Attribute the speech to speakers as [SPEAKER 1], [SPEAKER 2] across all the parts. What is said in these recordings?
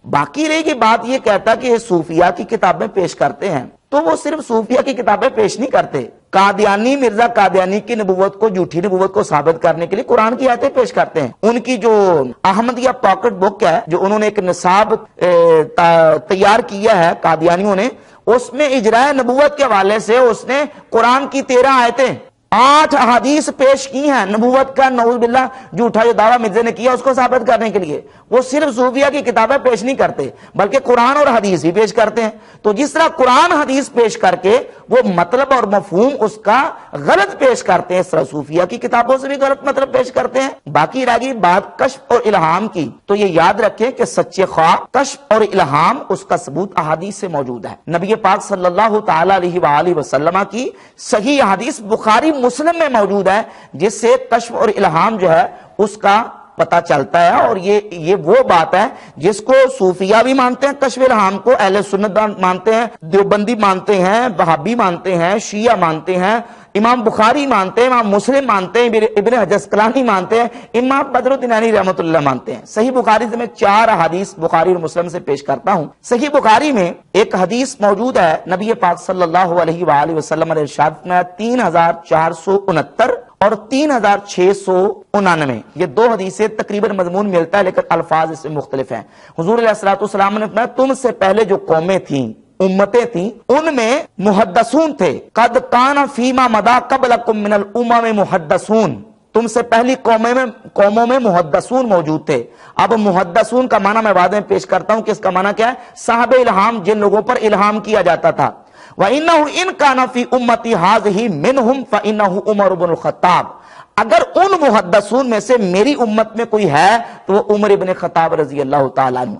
[SPEAKER 1] باقی رہی کی بات یہ کہتا کہ یہ صوفیہ کی کتابیں پیش کرتے ہیں، تو وہ صرف صوفیہ کی کتابیں پیش نہیں کرتے، قادیانی مرزا قادیانی کی نبوت کو، جھوٹی نبوت کو ثابت کرنے کے لیے قرآن کی آیتیں پیش کرتے ہیں۔ ان کی جو احمدیہ پاکٹ بک ہے، جو انہوں نے ایک نصاب تیار کیا ہے قادیانیوں نے، اس میں اجراء نبوت کے حوالے سے اس نے قرآن کی 13 آیتیں 8 احادیث پیش کی ہیں نبوت کا، نعوذ باللہ جھوٹا جو دعویٰ مرزا نے کیا اس کو ثابت کرنے کے لیے۔ وہ صرف صوفیہ کی کتابیں پیش نہیں کرتے بلکہ قرآن اور حدیث بھی پیش کرتے ہیں۔ تو جس طرح قرآن حدیث پیش کر کے وہ مطلب اور مفہوم اس کا غلط پیش کرتے ہیں، اس طرح صوفیہ کی کتابوں سے بھی غلط مطلب پیش کرتے ہیں۔ باقی رہ گئی بات کشف اور الہام کی، تو یہ یاد رکھیں کہ سچے خواہ کشف اور الہام اس کا ثبوت احادیث سے موجود ہے۔ نبی پاک صلی اللہ تعالی علیہ وآلہ وسلم کی صحیح حدیث بخاری مسلم میں موجود ہے، جس سے کشف اور الہام جو ہے اس کا پتہ چلتا ہے۔ اور یہ وہ بات ہے جس کو صوفیہ بھی مانتے ہیں، کشف الہام کو اہل سنت مانتے ہیں، دیوبندی مانتے ہیں، وہابی مانتے ہیں، شیعہ مانتے ہیں، امام بخاری مانتے ہیں، امام مسلم مانتے ہیں، ابن حجر اسقلانی مانتے ہیں، امام بدر الدین عینی رحمۃ اللہ مانتے ہیں۔ صحیح بخاری سے میں 4 احادیث بخاری اور مسلم سے پیش کرتا ہوں۔ صحیح بخاری میں ایک حدیث موجود ہے، نبی پاک صلی اللہ علیہ وآلہ وسلم نے ارشاد فرمایا 3469 اور 3699، یہ 2 حدیثیں تقریباً مضمون ملتا ہے لیکن الفاظ اس میں مختلف ہیں۔ حضور علیہ الصلوۃ والسلام نے فرمایا تم سے پہلے جو قومیں تھیں، امتیں تھیں، ان میں محدثون تھے، قد کان فیما مدا قبلکم من الامم محدثون، تم سے پہلی قوموں میں محدثون موجود تھے۔ اب محدثون کا معنی میں بعد میں پیش کرتا ہوں کہ اس کا معنی کیا ہے، صاحب الہام، جن لوگوں پر الہام کیا جاتا تھا۔ وَإِنَّهُ إِن كَانَ فِي أُمَّتِي هَٰذِهِ مِنْهُمْ فَإِنَّهُ عُمَرُ بْنُ الخطاب، اگر ان محدثون میں سے میری امت میں کوئی ہے تو وہ عمر بن خطاب رضی اللہ تعالیٰ عنہ۔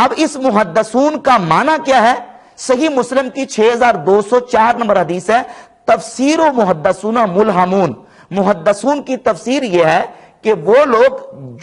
[SPEAKER 1] اب اس محدثون کا معنی کیا ہے؟ صحیح مسلم کی 6204 نمبر حدیث ہے، تفسیر و محدثون ملہمون، محدثون کی تفسیر یہ ہے کہ وہ لوگ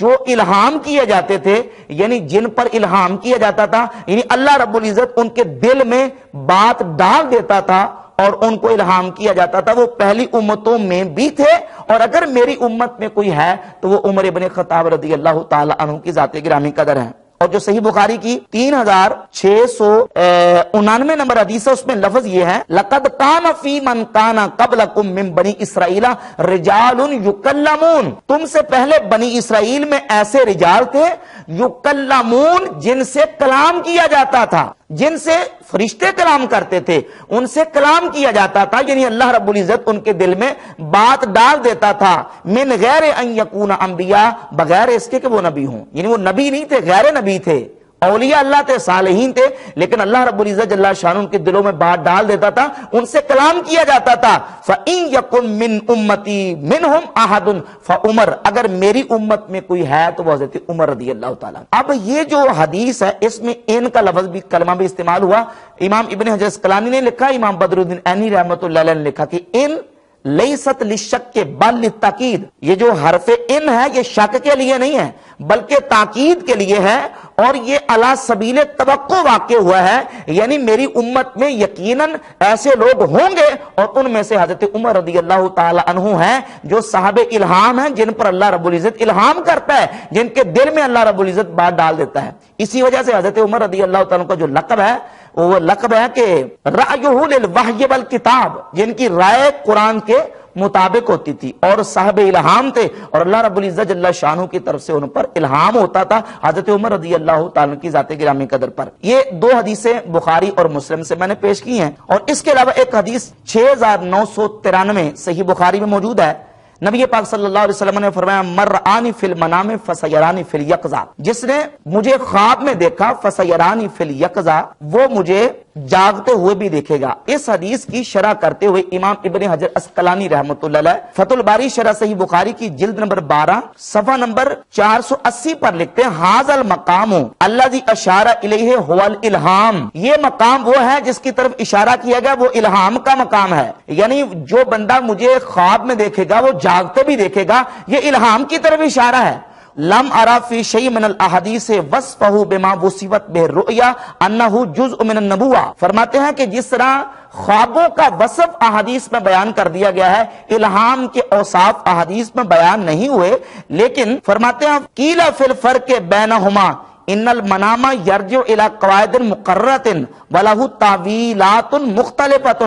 [SPEAKER 1] جو الہام کیے جاتے تھے، یعنی جن پر الہام کیا جاتا تھا، یعنی اللہ رب العزت ان کے دل میں بات ڈال دیتا تھا اور ان کو الہام کیا جاتا تھا، وہ پہلی امتوں میں بھی تھے، اور اگر میری امت میں کوئی ہے تو وہ عمر ابن خطاب رضی اللہ تعالی عنہ کی ذات گرامی قدر ہیں۔ اور جو صحیح بخاری کی 3699 نمبر حدیث ہے، اس میں لفظ یہ ہے لقد کان فی من کان قبلکم من بنی اسرائیل رجال یکلمون، تم سے پہلے بنی اسرائیل میں ایسے رجال تھے یکلمون، جن سے کلام کیا جاتا تھا، جن سے فرشتے کلام کرتے تھے، ان سے کلام کیا جاتا تھا، یعنی اللہ رب العزت ان کے دل میں بات ڈال دیتا تھا، من غیر ان یکون انبیاء، بغیر اس کے کہ وہ نبی ہوں، یعنی وہ نبی نہیں تھے، غیر نبی تھے، اولیاء اللہ تھے، صالحین تھے، لیکن اللہ رب العزت جل شانہ ان کے دلوں میں بات ڈال دیتا تھا، ان سے کلام کیا جاتا تھا۔ فَإِن يَكُن مِّن أُمَّتِي مِنْهُمْ أَحَدٌ فَعُمَرٌ، اگر میری امت میں کوئی ہے تو وہ حضرت عمر رضی اللہ تعالیٰ۔ اب یہ جو حدیث ہے اس میں ان کا لفظ بھی، کلمہ بھی استعمال ہوا۔ امام ابن حجر اسقلانی نے لکھا، امام بدر الدین عینی رحمۃ اللہ علیہ نے لکھا کہ ان لیست للشک بل للتاکید، یہ جو حرف ان ہے یہ شک کے لیے نہیں ہے بلکہ تاکید کے لیے ہے، اور یہ علی سبیل توقع واقع ہوا ہے، یعنی میری امت میں یقیناً ایسے لوگ ہوں گے، اور ان میں سے حضرت عمر رضی اللہ تعالی عنہ ہیں جو صاحب الہام ہیں، جن پر اللہ رب العزت الہام کرتا ہے، جن کے دل میں اللہ رب العزت بات ڈال دیتا ہے۔ اسی وجہ سے حضرت عمر رضی اللہ تعالیٰ کا جو لقب ہے وہ لقب ہے کہ رأیہ للوحی والکتاب، جن کی رائے قرآن کے مطابق ہوتی تھی اور صاحب الہام تھے، اور اللہ رب العزت جل شانہ کی طرف سے ان پر الہام ہوتا تھا حضرت عمر رضی اللہ تعالیٰ کی ذات گرامی قدر پر۔ یہ 2 حدیثیں بخاری اور مسلم سے میں نے پیش کی ہیں، اور اس کے علاوہ ایک حدیث 6993 صحیح بخاری میں موجود ہے۔ نبی پاک صلی اللہ علیہ وسلم نے فرمایا من رآنی فی المنام فسیرانی فی الیقظہ، جس نے مجھے خواب میں دیکھا فسیرانی فی الیقظہ، وہ مجھے جاگتے ہوئے بھی دیکھے گا۔ اس حدیث کی شرح کرتے ہوئے امام ابن حجر اسقلانی رحمۃ اللہ علیہ فتح الباری شرح صحیح بخاری کی جلد نمبر 12 صفحہ نمبر 480 پر لکھتے ہیں ھذا المقام الذی اشار الیہ هو الالہام، یہ مقام وہ ہے جس کی طرف اشارہ کیا گیا، وہ الہام کا مقام ہے، یعنی جو بندہ مجھے خواب میں دیکھے گا وہ جاگتے بھی دیکھے گا، یہ الہام کی طرف اشارہ ہے۔ لم ارا فی شیء من الاحادیث وصفہ بما وصفت به الرؤیا انہ جزء من النبوہ، فرماتے ہیں کہ جس طرح خوابوں کا وصف احادیث میں بیان کر دیا گیا ہے، الہام کے اوصاف احادیث میں بیان نہیں ہوئے، لیکن فرماتے ہیں قیل فی الفرق بینہما، ان المنام یرجع الی قواعد مقررۃ ولہ تعویلات مختلفۃ،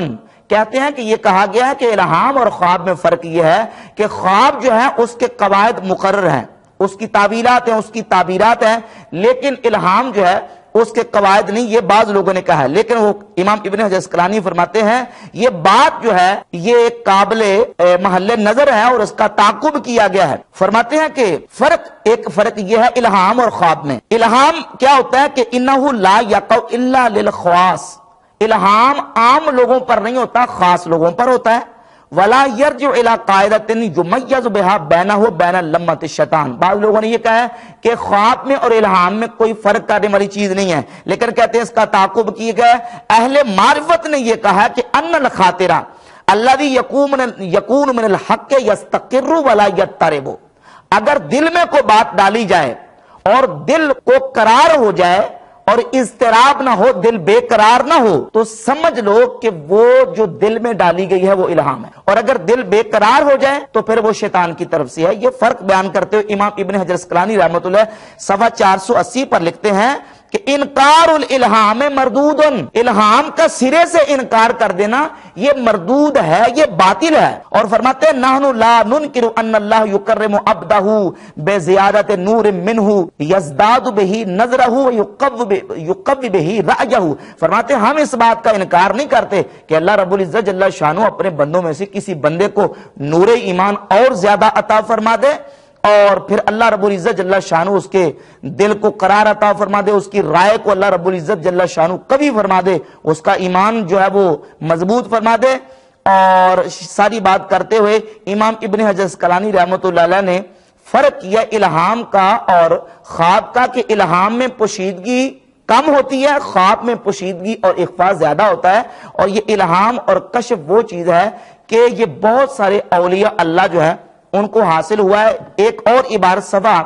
[SPEAKER 1] کہتے ہیں کہ یہ کہا گیا ہے کہ الہام اور خواب میں فرق یہ ہے کہ خواب جو ہے اس کے قواعد مقرر ہیں، اس کی تعویلات ہیں، اس کی تعبیرات ہیں، لیکن الہام جو ہے اس کے قواعد نہیں، یہ بعض لوگوں نے کہا ہے۔ لیکن وہ امام ابن حجر اسقلانی فرماتے ہیں یہ بات جو ہے یہ ایک قابل محل نظر ہے اور اس کا تعاقب کیا گیا ہے۔ فرماتے ہیں کہ ایک فرق یہ ہے الہام اور خواب میں۔ الہام کیا ہوتا ہے کہ انہ لا یقع الا للخواص، الہام عام لوگوں پر نہیں ہوتا، خاص لوگوں پر ہوتا ہے۔ ولا یرجع الی قاعدۃ یمیز بها بینہ وبین لمۃ الشیطان، بعض لوگوں نے یہ کہا ہے کہ خواب میں اور الہام میں کوئی فرق کرنے والی چیز نہیں ہے، لیکن کہتے ہیں اس کا تعاقب کیا گیا ہے۔ اہل معرفت نے یہ کہا کہ ان الخاطرہ الذی یکون من الحق یستقر ولا یضطرب، اگر دل میں کوئی بات ڈالی جائے اور دل کو قرار ہو جائے اور اضطراب نہ ہو، دل بے قرار نہ ہو، تو سمجھ لو کہ وہ جو دل میں ڈالی گئی ہے وہ الہام ہے، اور اگر دل بے قرار ہو جائے تو پھر وہ شیطان کی طرف سے ہے۔ یہ فرق بیان کرتے ہوئے امام ابن حجر اسقلانی رحمۃ اللہ صفحہ 480 پر لکھتے ہیں کہ انکار الالہام مردود، الہام کا سرے سے انکار کر دینا یہ مردود ہے، یہ باطل ہے۔ اور فرماتے ہیں نحن لا ننکر ان اللہ یکرم عبدہ بزیادت نور منہ یزداد بہ نظرہ یقوی بہ رأیہ، فرماتے ہیں ہم اس بات کا انکار نہیں کرتے کہ اللہ رب العزت جل شانہ اپنے بندوں میں سے کسی بندے کو نور ایمان اور زیادہ عطا فرما دے، اور پھر اللہ رب العزت جل شانہ اس کے دل کو قرار عطا فرما دے، اس کی رائے کو اللہ رب العزت جل شانہ قوی فرما دے، اس کا ایمان جو ہے وہ مضبوط فرما دے۔ اور ساری بات کرتے ہوئے امام ابن حجر اسقلانی رحمۃ اللہ علیہ نے فرق کیا الہام کا اور خواب کا، کہ الہام میں پوشیدگی کم ہوتی ہے، خواب میں پوشیدگی اور اخفاء زیادہ ہوتا ہے، اور یہ الہام اور کشف وہ چیز ہے کہ یہ بہت سارے اولیاء اللہ جو ہے ان کو حاصل ہوا ہے۔ ایک اور عبارت صفحہ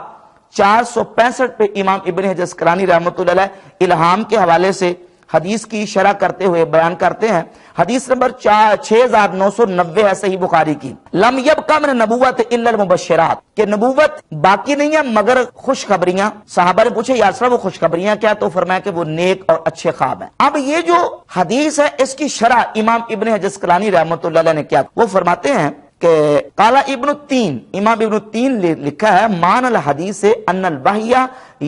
[SPEAKER 1] 465 پہ امام ابن حجر اسقلانی رحمۃ اللہ علیہ الہام کے حوالے سے حدیث کی شرح کرتے ہوئے بیان کرتے ہیں، حدیث نمبر 6990 ہے صحیح بخاری کی، لم یبقى من النبوت الا المبشرات، کہ نبوت باقی نہیں ہے مگر خوشخبریاں۔ صحابہ نے پوچھے یا رسول اللہ وہ خوشخبریاں کیا؟ تو فرمایا کہ وہ نیک اور اچھے خواب ہیں۔ اب یہ جو حدیث ہے اس کی شرح امام ابن حجر اسقلانی رحمۃ اللہ علیہ نے کیا، وہ فرماتے ہیں کہ قال ابن التین، امام ابن التین لکھا ہے مان الحدیث ان الوحی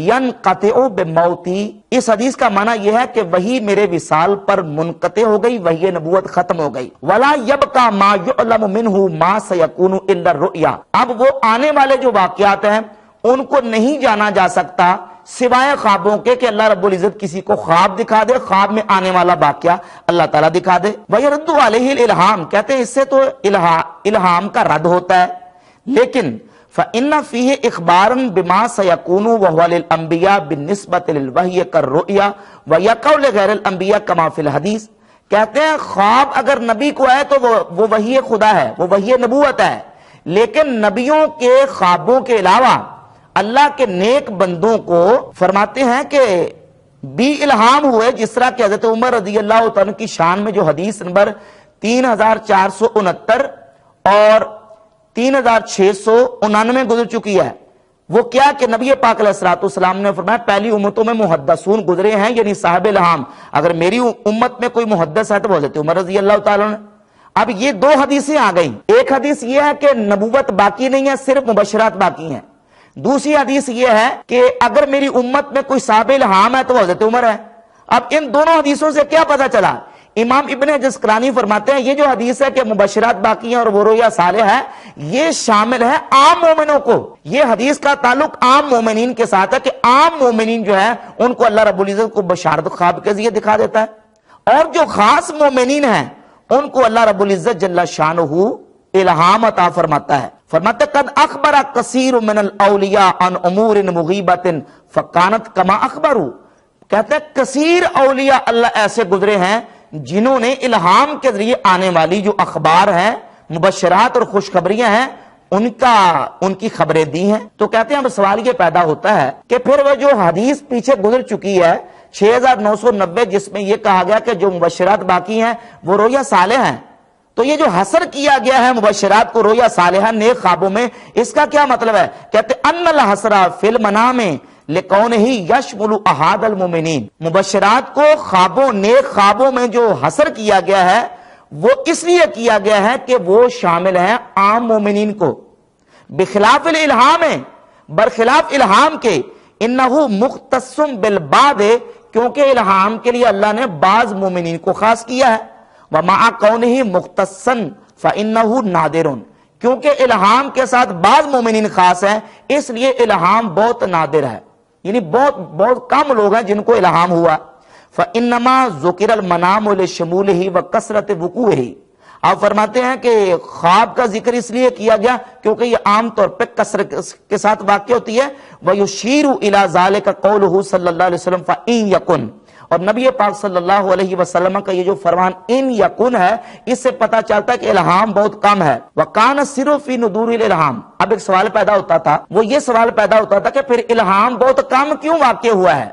[SPEAKER 1] ینقطع بموتی، اس حدیث کا معنی یہ ہے کہ وحی میرے وصال پر منقطع ہو گئی، وحی نبوت ختم ہو گئی۔ ولا یبقى ما یعلم منہ ما سیکون الا الرؤیا، اب وہ آنے والے جو واقعات ہیں ان کو نہیں جانا جا سکتا سوائے خوابوں کے، کہ اللہ رب العزت کسی کو خواب دکھا دے، خواب میں آنے والا واقعہ اللہ تعالیٰ دکھا دے۔ وَيَرُدُّ عَلَيْهِ الْإِلْهَامِ، کہتے ہیں اس سے تو الہام کا رد ہوتا ہے، لیکن فَإِنَّ فِيهِ إِخْبَارًا بِمَا سَيَكُونُ وَهُوَ لِلْأَنْبِيَاءِ بِالنِّسْبَةِ لِلْوَحْيِ كَالرُّؤْيَا وَيَقَعُ لِغَيْرِ الْأَنْبِيَاءِ كَمَا فِي الْحَدِيثِ، کہتے ہیں خواب اگر نبی کو آئے تو وہ وحی خدا ہے، وہ وحی نبوت ہے، لیکن نبیوں کے خوابوں کے علاوہ اللہ کے نیک بندوں کو فرماتے ہیں کہ بھی الہام ہوئے، جس طرح کہ حضرت عمر رضی اللہ تعالیٰ کی شان میں جو حدیث نمبر 3469 اور 3699 گزر چکی ہے، وہ کیا کہ نبی پاک علیہ الصلوۃ والسلام نے فرمایا پہلی امتوں میں محدثون گزرے ہیں، یعنی صاحب الہام، اگر میری امت میں کوئی محدث ہے تو وہ حضرت عمر رضی اللہ تعالیٰ نے۔ اب یہ دو حدیثیں آ گئیں، ایک حدیث یہ ہے کہ نبوت باقی نہیں ہے، صرف مبشرات باقی ہیں، دوسری حدیث یہ ہے کہ اگر میری امت میں کوئی صاحب الہام ہے تو وہ حضرت عمر ہے۔ اب ان دونوں حدیثوں سے کیا پتہ چلا؟ امام ابن حجر اسقلانی فرماتے ہیں یہ جو حدیث ہے کہ مبشرات باقی ہیں اور وہ رؤیا صالح ہے، یہ شامل ہے عام مومنوں کو، یہ حدیث کا تعلق عام مومنین کے ساتھ ہے کہ عام مومنین جو ہے ان کو اللہ رب العزت کو بشارت خواب کے ذریعے دکھا دیتا ہے، اور جو خاص مومنین ہیں ان کو اللہ رب العزت جل شانہ الہام عطا فرماتا ہے۔ فرماتے قد اخبر کثیر من الاولیاء عن امور مغیبۃ فکانت کما اخبروا، کہتے ہیں کثیر اولیاء اللہ ایسے گزرے ہیں جنہوں نے الہام کے ذریعے آنے والی جو اخبار ہیں، مبشرات اور خوشخبریاں ہیں، ان کی خبریں دی ہیں۔ تو کہتے ہیں اب سوال یہ پیدا ہوتا ہے کہ پھر وہ جو حدیث پیچھے گزر چکی ہے 6990 جس میں یہ کہا گیا کہ جو مبشرات باقی ہیں وہ رؤیا صالح ہیں، تو یہ جو حصر کیا گیا ہے مبشرات کو رؤیا صالحہ نیک خوابوں میں، اس کا کیا مطلب ہے؟ کہتے ان الحسرہ فی المنام لِقَوْنِهِ يَشْمُلُ أَحَدَ الْمُؤْمِنِينَ، مبشرات کو خوابوں نیک خوابوں میں جو حصر کیا گیا ہے وہ اس لیے کیا گیا ہے کہ وہ شامل ہے عام مومنین کو، بخلاف الالہام ہے، برخلاف الہام کے، انہو مختص بالبعض، کیونکہ الہام کے لیے اللہ نے بعض مومنین کو خاص کیا ہے، وَمَعَ قَوْنِهِ مُخْتَصًا فَإِنَّهُ نَادِرٌ، کیونکہ الہام کے ساتھ بعض مومنین خاص ہیں اس لیے الہام بہت نادر ہے، یعنی بہت کم لوگ ہیں جن کو الہام ہوا۔ فَإِنَّمَا ذُكِرَ الْمَنَامُ لِشُمُولِهِ وَكَثْرَةِ وُقُوعِهِ، آپ فرماتے ہیں کہ خواب کا ذکر اس لیے کیا گیا کیونکہ یہ عام طور پہ کثرت کے ساتھ واقع ہوتی ہے۔ وَيُشِيرُ إِلَى ذَلِكَ قَوْلُهُ صلی اللہ علیہ وسلم فَإِن يَكُن، اور نبی پاک صلی اللہ علیہ وسلم کا یہ جو فرمان ان یکن ہے اس سے پتہ چلتا ہے کہ الہام بہت کم ہے۔ وَكَانَ السِّرُّ فِي نُدُورِ الْإِلْهَام، اب ایک سوال پیدا ہوتا تھا، وہ یہ سوال پیدا ہوتا تھا کہ پھر الہام بہت کم کیوں واقع ہوا ہے؟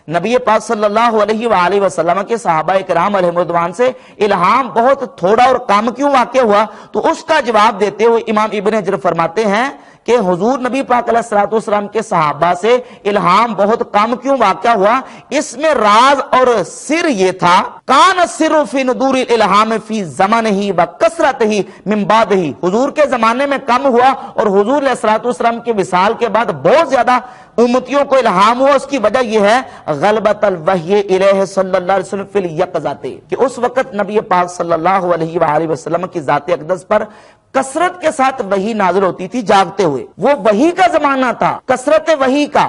[SPEAKER 1] نبی پاک صلی اللہ علیہ وآلہ وسلم کے صحابہ کرام علیہ رضوان سے الہام بہت تھوڑا اور کم کیوں واقع ہوا؟ تو اس کا جواب دیتے ہوئے امام ابن حجر فرماتے ہیں کہ حضور نبی پاک علیہ الصلوۃ والسلام کے صحابہ سے الہام بہت کم کیوں واقع ہوا، اس میں راز اور سر یہ تھا، کان السر فی نذور الالہام فی زمانہ و کثرتہ من بعدہ، حضور کے زمانے میں کم ہوا اور حضور علیہ الصلوۃ والسلام کے وصال کے بعد بہت زیادہ امتیوں کو الہام ہوا۔ اس کی وجہ یہ ہے غلبۃ الوحی الیہ صلی اللہ علیہ وسلم فی الیقظۃ، کہ اس وقت نبی پاک صلی اللہ علیہ وآلہ وسلم کی ذات اقدس پر کثرت کے ساتھ وحی نازل ہوتی تھی جاگتے ہوئے، وہ وحی کا زمانہ تھا، کثرت وحی کا۔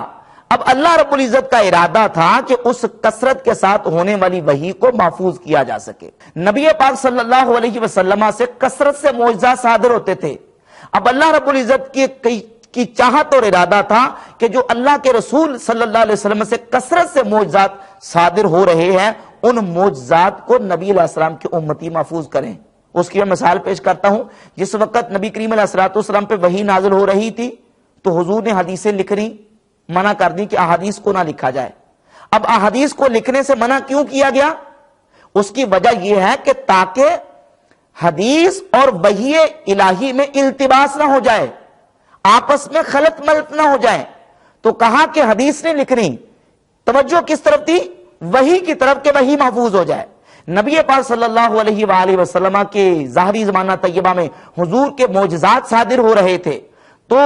[SPEAKER 1] اب اللہ رب العزت کا ارادہ تھا کہ اس کثرت کے ساتھ ہونے والی وحی کو محفوظ کیا جا سکے۔ نبی پاک صلی اللہ علیہ وسلم سے کثرت سے معجزات صادر ہوتے تھے۔ اب اللہ رب العزت کی چاہت اور ارادہ تھا کہ جو اللہ کے رسول صلی اللہ علیہ وسلم سے کثرت سے معجزات صادر ہو رہے ہیں ان معجزات کو نبی علیہ السلام کی امتی محفوظ کریں۔ اس کی میں مثال پیش کرتا ہوں، جس وقت نبی کریم علیہ الصلوۃ والسلام پہ وحی نازل ہو رہی تھی تو حضور نے حدیثیں لکھنی منع کر دی کہ احادیث کو نہ لکھا جائے۔ اب احادیث کو لکھنے سے منع کیوں کیا گیا؟ اس کی وجہ یہ ہے کہ تاکہ حدیث اور وحی الہی میں التباس نہ ہو جائے، آپس میں خلط ملط نہ ہو جائے، تو کہا کہ حدیث نے لکھنی، توجہ کس طرف تھی؟ وحی کی طرف، کہ وحی محفوظ ہو جائے۔ نبی پاک صلی اللہ علیہ وآلہ وسلم کے ظاہری زمانہ طیبہ میں حضور کے معجزات صادر ہو رہے تھے تو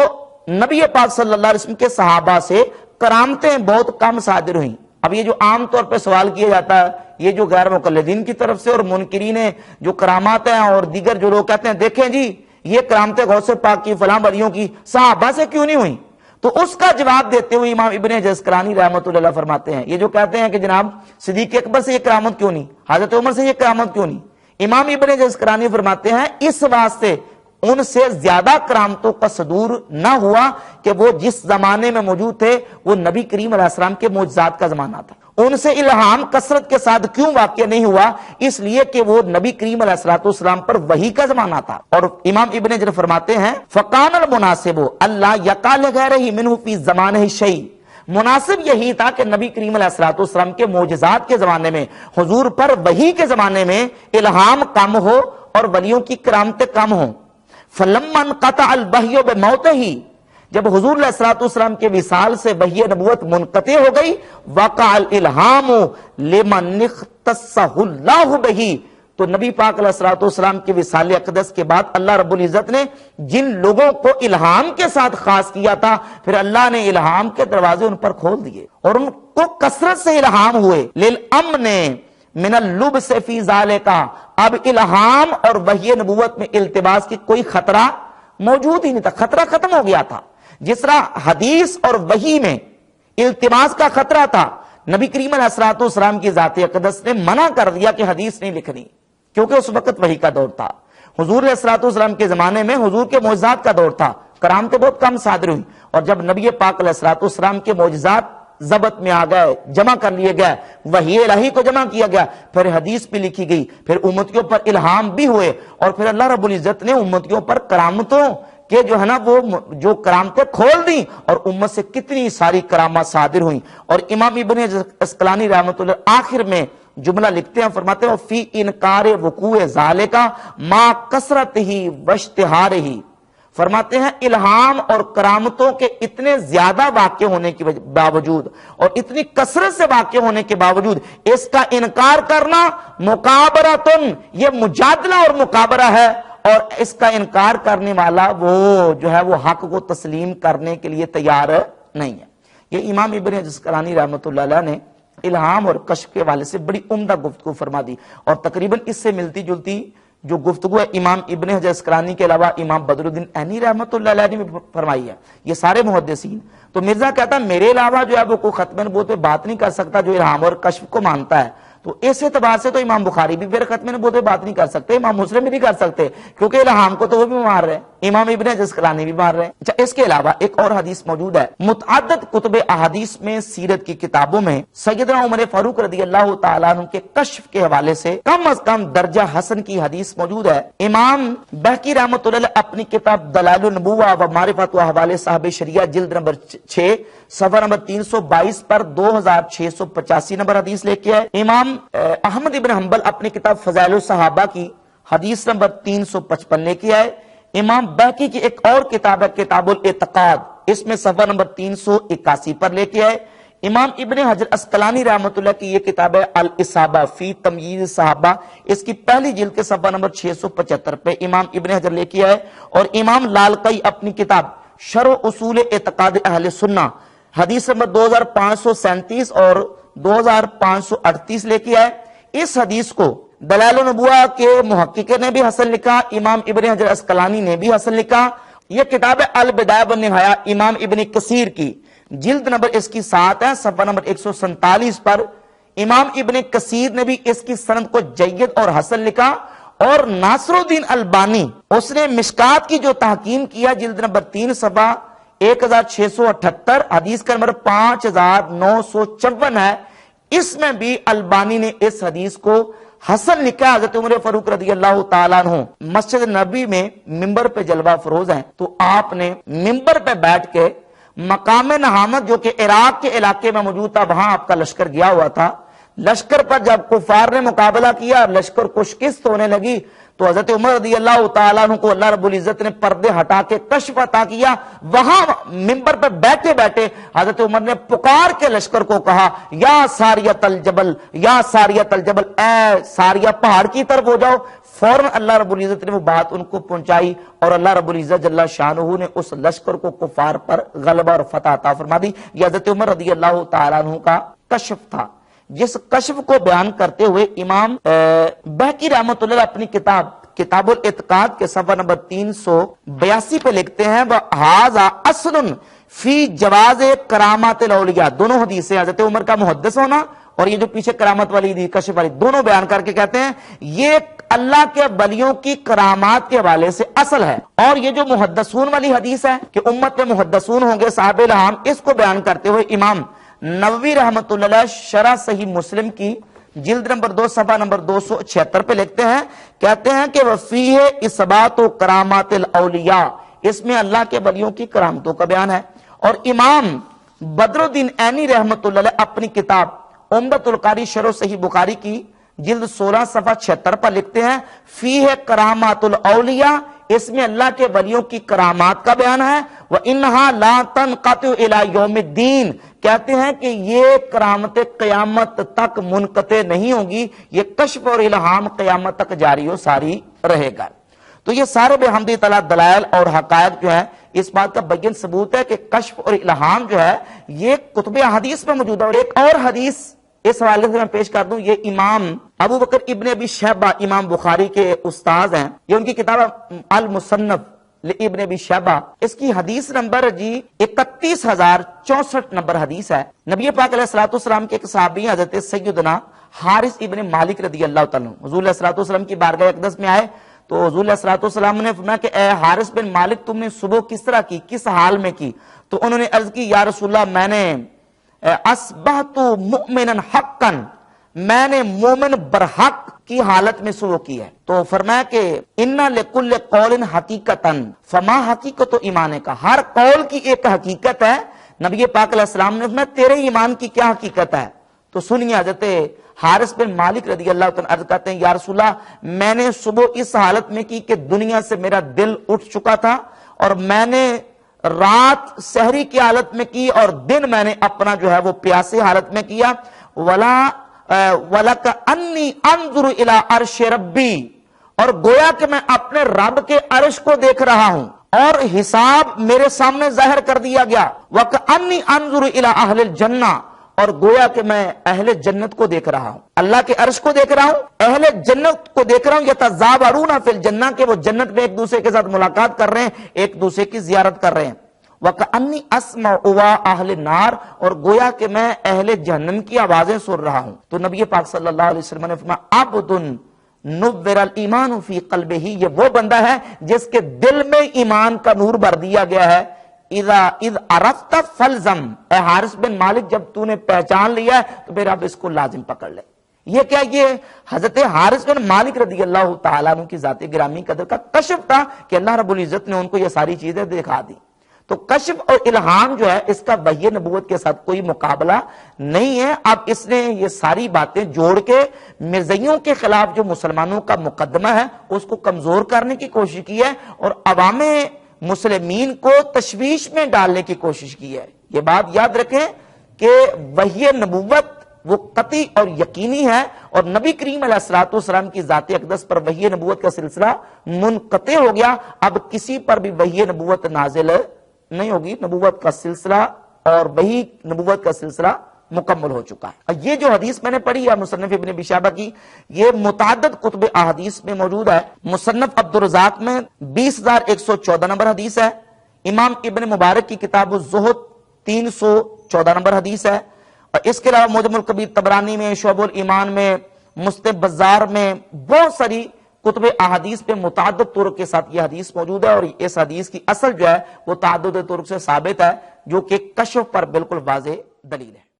[SPEAKER 1] نبی پاک صلی اللہ علیہ وسلم کے صحابہ سے کرامتیں بہت کم صادر ہوئیں۔ اب یہ جو عام طور پہ سوال کیا جاتا ہے یہ جو غیر مقلدین کی طرف سے اور منکرین جو کرامات ہیں اور دیگر جو لوگ کہتے ہیں دیکھیں جی یہ کرامتیں غوث پاک کی فلاں ولیوں کی صحابہ سے کیوں نہیں ہوئیں، تو اس کا جواب دیتے ہوئے امام ابن جزکرانی رحمۃ اللہ فرماتے ہیں یہ جو کہتے ہیں کہ جناب صدیق اکبر سے یہ کرامت کیوں نہیں، حضرت عمر سے یہ کرامت کیوں نہیں، امام ابن جزکرانی فرماتے ہیں اس واسطے ان سے زیادہ کرامتوں کا صدور نہ ہوا کہ وہ جس زمانے میں موجود تھے وہ نبی کریم علیہ السلام کے معجزات کا زمانہ تھا، ان سے الہام کثرت کے ساتھ کیوں واقع نہیں ہوا؟ اس لیے کہ وہ نبی کریم علیہ السلام پر وحی کا زمانہ تھا۔ اور امام ابن حجر فرماتے ہیں فَقَانَ الْمُنَاسِبُ أَلَّا يَقَعَ لِغَيْرِهِ مِنْهُ فِي زَمَانِهِ شَيْءٌ، مناسب یہی تھا کہ نبی کریم علیہ السلام کے معجزات کے زمانے میں حضور پر وحی کے زمانے میں الہام کم ہو اور ولیوں کی کرامتیں کم ہوں۔ فَلَمَّا انْقَطَعَ الْوَحْيُ بِمَوْتِهِ، جب حضور علیہ السلام کے وصال سے وحی نبوت منقطع ہو گئی، وقع الالہام لمن اختصہ اللہ بہ، تو نبی پاک علیہ السلام کے وصال اقدس کے بعد اللہ رب العزت نے جن لوگوں کو الہام کے ساتھ خاص کیا تھا پھر اللہ نے الہام کے دروازے ان پر کھول دیے اور ان کو کثرت سے الہام ہوئے۔ للامن من اللبس فی ذالک، اب الہام اور وحی نبوت میں التباس کی کوئی خطرہ موجود ہی نہیں تھا، خطرہ ختم ہو گیا تھا۔ جس طرح حدیث اور وحی میں التباس کا خطرہ تھا، نبی کریم علیہ السلام کی ذات اقدس نے منع کر دیا کہ حدیث نہیں لکھنی، کیونکہ اس وقت وحی کا دور تھا۔ حضور علیہ السلام کے زمانے میں حضور کے معجزات کا دور تھا، کرامتیں بہت کم صادر ہوئی، اور جب نبی پاک علیہ السلام کے معجزات ضبط میں آ گئے، جمع کر لیے گئے، وحی الہی کو جمع کیا گیا، پھر حدیث بھی لکھی گئی، پھر امتیوں پر الہام بھی ہوئے، اور پھر اللہ رب العزت نے امتیوں پر کرامتوں کہ جو ہے نا وہ جو کرامتیں کھول دیں اور امت سے کتنی ساری کرامات صادر ہوئیں۔ اور امام ابن عسقلانی رحمۃ اللہ آخر میں جملہ لکھتے ہیں، فرماتے ہیں فی انکار وقوع ذالک ما کثرتہ واشتہارہ فرماتے ہیں الہام اور کرامتوں کے اتنے زیادہ واقع ہونے کے باوجود اور اتنی کثرت سے واقع ہونے کے باوجود اس کا انکار کرنا مکابرۃن، یہ مجادلہ اور مکابرہ ہے، اور اس کا انکار کرنے والا وہ جو ہے وہ حق کو تسلیم کرنے کے لیے تیار نہیں ہے۔ یہ امام ابن عسقلانی رحمۃ اللہ علیہ نے الہام اور کشف کے حوالے سے بڑی عمدہ گفتگو فرما دی، اور تقریباً اس سے ملتی جلتی جو گفتگو ہے امام ابن حجر عسقلانی کے علاوہ امام بدر الدین عینی رحمۃ اللہ علیہ نے بھی فرمائی ہے، یہ سارے محدثین۔ تو مرزا کہتا ہے میرے علاوہ جو ہے وہ کوئی ختم نبوت پہ بات نہیں کر سکتا جو الہام اور کشف کو مانتا ہے، تو اس اعتبار سے تو امام بخاری بھی پھر ختم نبوت پہ بات نہیں کر سکتے، امام مسلم بھی نہیں کر سکتے، کیونکہ الہام کو تو وہ بھی مار رہے ہیں، امام ابن حجر عسقلانی بھی مار رہے ہیں۔ اچھا، اس کے علاوہ ایک اور حدیث موجود ہے، متعدد کتب احادیث میں، سیرت کی کتابوں میں سیدنا عمر فاروق رضی اللہ تعالیٰ عنہ کے کشف کے حوالے سے کم از کم درجہ حسن کی حدیث موجود ہے۔ امام بہقی رحمۃ اللہ علیہ اپنی کتاب دلائل النبوہ و معرفت و احوال صاحب شریعہ جلد نمبر 6 صفحہ نمبر 322 پر 2685 نمبر حدیث لے کے آئے۔ امام احمد ابن حنبل اپنی کتاب فضائل الصحابہ کی حدیث نمبر 355 لے کے آئے۔ امام بہقی کی ایک اور کتاب ہے کتاب الاعتقاد، اس میں صفحہ نمبر 381 پر لے کے آئے۔ امام ابن حجر عسقلانی رحمۃ اللہ کی یہ کتاب ہے الاصابہ فی تمییز صحابہ، اس کی پہلی جلد کے صفحہ نمبر 675 پہ امام ابن حجر لے کے آئے۔ اور امام لالکائی اپنی کتاب شرح اصول اعتقاد اہل سنہ حدیث نمبر 2537 اور 2538 لے کے آئے۔ اس حدیث کو دلائل النبوہ کے محقق نے بھی حسن لکھا، امام ابن حجر عسقلانی نے بھی حسن لکھا۔ یہ کتاب ہے البدایہ والنہایہ امام ابن کثیر کی، جلد نمبر اس کی 7 ہے، صفحہ نمبر 147 پر امام ابن کثیر نے بھی اس کی سند کو جید اور حسن لکھا۔ اور ناصر الدین البانی اس نے مشکات کی جو تحقیم کیا جلد نمبر 3 صفحہ 1678 حدیث کا نمبر 5954 ہے، اس میں بھی البانی نے اس حدیث کو حسن لکھا۔ حضرت عمر فاروق رضی اللہ تعالیٰ عنہ مسجد نبی میں ممبر پہ جلوہ فروز ہیں، تو آپ نے ممبر پہ بیٹھ کے مقام نہامت جو کہ عراق کے علاقے میں موجود تھا، وہاں آپ کا لشکر گیا ہوا تھا، لشکر پر جب کفار نے مقابلہ کیا اور لشکر کو شکست ہونے لگی تو حضرت عمر رضی اللہ تعالیٰ عنہ کو اللہ رب العزت نے پردے ہٹا کے کشف عطا کیا۔ وہاں ممبر پر بیٹھے بیٹھے حضرت عمر نے پکار کے لشکر کو کہا یا ساریت الجبل، یا ساریت الجبل، اے ساریہ پہاڑ کی طرف ہو جاؤ۔ فوراً اللہ رب العزت نے وہ بات ان کو پہنچائی اور اللہ رب العزت جل شانہ نے اس لشکر کو کفار پر غلبہ اور فتح عطا فرما دی۔ یہ حضرت عمر رضی اللہ تعالیٰ عنہ کا کشف تھا، جس کشف کو بیان کرتے ہوئے امام بہقی رحمۃ اللہ اپنی کتاب الاعتقاد کے صفحہ نمبر 382 پہ لکھتے ہیں وَهَذَا أَصْلٌ فِي جَوَازِ کرامات الاولیاء۔ دونوں حدیثیں حضرت عمر کا محدث ہونا اور یہ جو پیچھے کرامت والی دی کشف والی، دونوں بیان کر کے کہتے ہیں یہ اللہ کے ولیوں کی کرامات کے حوالے سے اصل ہے۔ اور یہ جو محدثون والی حدیث ہے کہ امت میں محدثون ہوں گے صاحب الہام، اس کو بیان کرتے ہوئے امام نووی رحمۃ اللہ علیہ شرح صحیح مسلم کی جلد نمبر 2 صفحہ نمبر 276 پہ لکھتے ہیں، کہتے ہیں کہ وفیہ اثبات و کرامات الاولیاء، اس میں اللہ کے ولیوں کی کرامتوں کا بیان ہے۔ اور امام بدر الدین عینی رحمۃ اللہ علیہ اپنی کتاب عمدۃ القاری شرح صحیح بخاری کی جلد 16 صفحہ 76 پر لکھتے ہیں فیہ کرامات الاولیاء، اس میں اللہ کے ولیوں کی کرامات کا بیان ہے۔ وَإِنَّهَا لَا تَنْقَطِعُ إِلَى يَوْمِ الدِّينِ، کہتے ہیں کہ یہ کرامت قیامت تک منقطع نہیں ہوگی، یہ کشف اور الہام قیامت تک جاری و ساری رہے گا۔ تو یہ سارے بحمد تعالیٰ دلائل اور حقائق جو ہے اس بات کا بین ثبوت ہے کہ کشف اور الہام جو ہے یہ کتب حدیث میں موجود ہے۔ اور ایک اور حدیث اس حوالے سے میں پیش کر دوں، یہ امام ابو بکر ابن ابی شیبہ امام بخاری کے استاذ ہیں، یہ ان کی کتاب المصنف لابن ابی شیبہ، اس کی حدیث نمبر 31064 نمبر حدیث ہے۔ نبی پاک علیہ الصلوۃ والسلام کے ایک صحابی حضرت سیدنا حارث ابن مالک رضی اللہ تعالیٰ عنہ حضور علیہ الصلوۃ والسلام کی بارگاہ اقدس میں آئے تو حضور علیہ الصلوۃ والسلام نے فرمایا کہ اے حارث بن مالک، تم نے صبح کس طرح کی، کس حال میں کی؟ تو انہوں نے عرض کی یا رسول اللہ میں نے اصبحت مؤمنا حقا، میں نے مومن برحق کی حالت میں صبح کی ہے۔ تو فرمایا کہ ان لکل قول حقیقتا فما حقیقت ایمان کا، ہر قول کی ایک حقیقت ہے۔ نبی پاک علیہ السلام نے فرمایا تیرے ایمان کی کیا حقیقت ہے؟ تو سنیے حضرت حارث بن مالک رضی اللہ عنہ عرض کرتے ہیں یا رسول اللہ میں نے صبح اس حالت میں کی کہ دنیا سے میرا دل اٹھ چکا تھا اور میں نے رات سحری کی حالت میں کی اور دن میں نے اپنا جو ہے وہ پیاسے حالت میں کیا. وَلَكَأَنِّي أَنظُرُ إِلَىٰ عَرْشِ رَبِّي، اور گویا کہ میں اپنے رب کے عرش کو دیکھ رہا ہوں اور حساب میرے سامنے ظاہر کر دیا گیا. وَكَأَنِّي أَنظُرُ إِلَىٰ أَهْلِ الْجَنَّةِ، اور گویا کہ میں اہل جنت کو دیکھ رہا ہوں، اللہ کے عرش کو دیکھ رہا ہوں، اہل جنت کو دیکھ رہا ہوں. یتزاورون فی الجنہ، کہ وہ جنت میں ایک دوسرے کے ساتھ ملاقات کر رہے ہیں، ایک دوسرے کی زیارت کر رہے ہیں. وَكَأَنِّي أَسْمَعُ أَوَاءَ أَهْلِ النَّارِ، اور گویا کہ میں اہل جہنم کی آوازیں سن رہا ہوں. تو نبی پاک صلی اللہ علیہ وسلم نے فرمایا عبد نُوِّرَ الْإِيمَانُ فِي قَلْبِهِ، یہ وہ بندہ ہے جس کے دل میں ایمان کا نور بھر دیا گیا ہے. اذ عرفت فلزم، اے حارث بن مالک جب تو نے پہچان لیا ہے تو پھر اب اس کو لازم پکڑ لے. یہ کیا؟ یہ حضرت حارث بن مالک رضی اللہ تعالیٰ عنہ کی ذات گرامی قدر کا کشف تھا کہ اللہ رب العزت نے ان کو یہ ساری چیزیں دکھا دی. تو کشف اور الہام جو ہے اس کا وحی نبوت کے ساتھ کوئی مقابلہ نہیں ہے. اب اس نے یہ ساری باتیں جوڑ کے مرزائیوں کے خلاف جو مسلمانوں کا مقدمہ ہے اس کو کمزور کرنے کی کوشش کی ہے اور عوام مسلمین کو تشویش میں ڈالنے کی کوشش کی ہے. یہ بات یاد رکھیں کہ وحی نبوت وہ قطعی اور یقینی ہے، اور نبی کریم علیہ الصلوۃ والسلام کی ذات اقدس پر وحی نبوت کا سلسلہ منقطع ہو گیا. اب کسی پر بھی وحی نبوت نازل نہیں ہوگی. نبوت کا سلسلہ اور وحی نبوت کا سلسلہ مکمل ہو چکا ہے. یہ جو حدیث میں نے پڑھی ہے مصنف ابن ابی شیبہ کی، یہ متعدد کتب احادیث میں موجود ہے. مصنف عبدالرزاق میں 20,114 نمبر حدیث ہے. امام ابن مبارک کی کتاب الزہد 314 نمبر حدیث ہے. اور اس کے علاوہ معجم الکبیر طبرانی میں، شعب الایمان میں، مستب بزار میں بہت ساری کتب احادیث پہ متعدد طرق کے ساتھ یہ حدیث موجود ہے. اور اس حدیث کی اصل جو ہے وہ تعدد طرق سے ثابت ہے، جو کہ کشف پر بالکل واضح دلیل ہے.